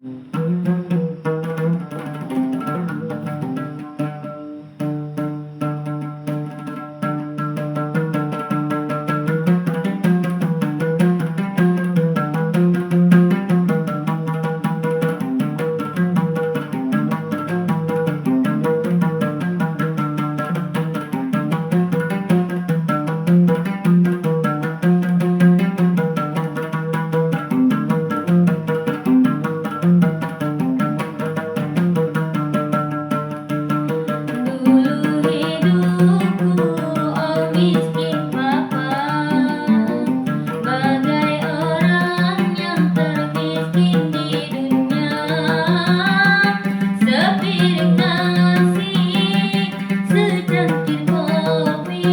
Dulu hidupku oh miskin papa, bagai orang yang termiskin di dunia. Sepiring nasi, secangkir kopi,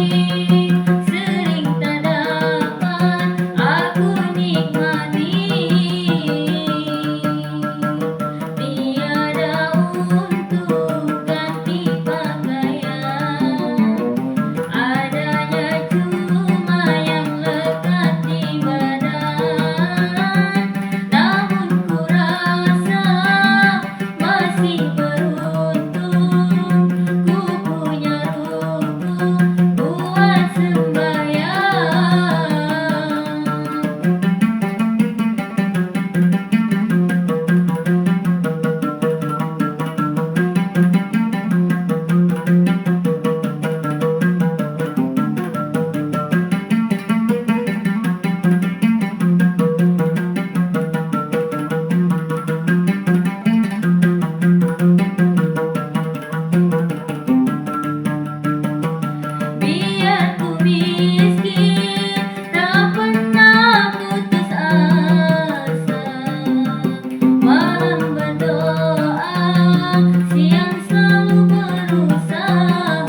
sering tak dapat aku nikmati. Tiada untuk ganti pakaian, adanya cuma yang lekat di badan. Namun ku rasa masih beruntung, ku punya ruku buat sembahyang. Biar ku miskin, tak pernah putus asa, malam berdoa, siang selalu berusaha.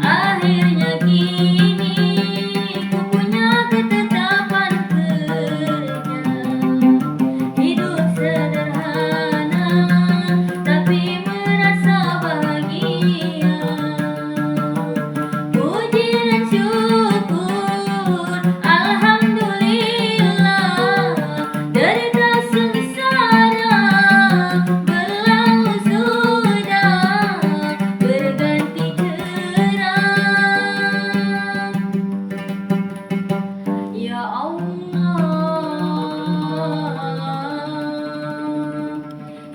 Akhirnya kini ku punya ketetapan kerja, hidup sederhana tapi merasa bahagia. Puji dan syukur, alhamdulillah, derita sengsara berlalu sudah, berganti cerah. Ya Allah,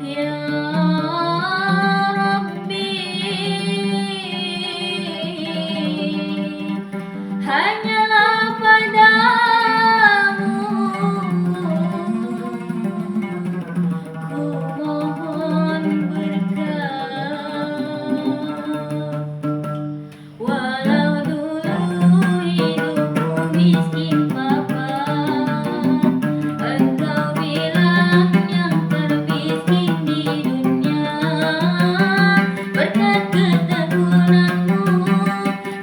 Ya Rabbi, hanyalah padamu ku mohon berkah. Walau dulu hidupku miskin papa, engkau bilang yang termiskin di dunia. Berkat ketekunanmu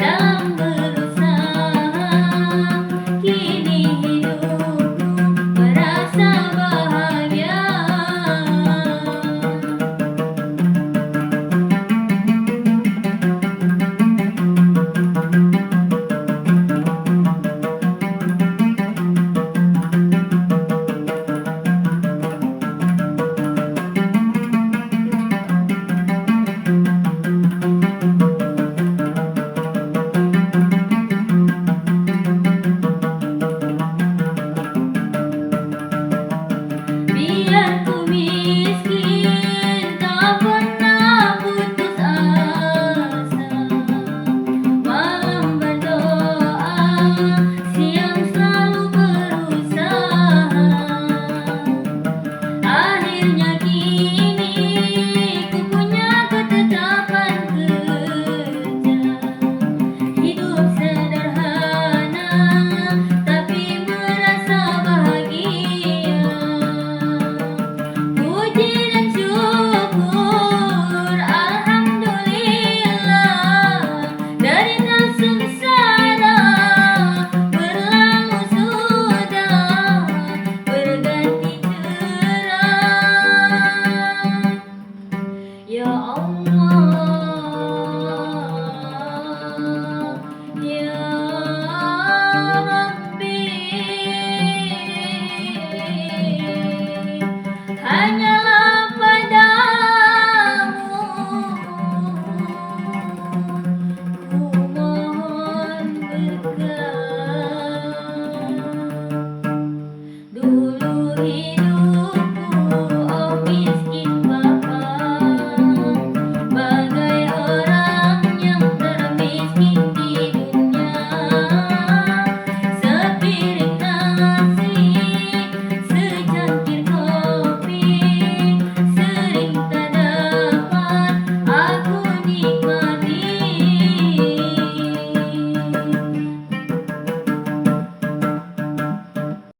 dalam berusaha, kini hidupku merasa bahagia. Biar ku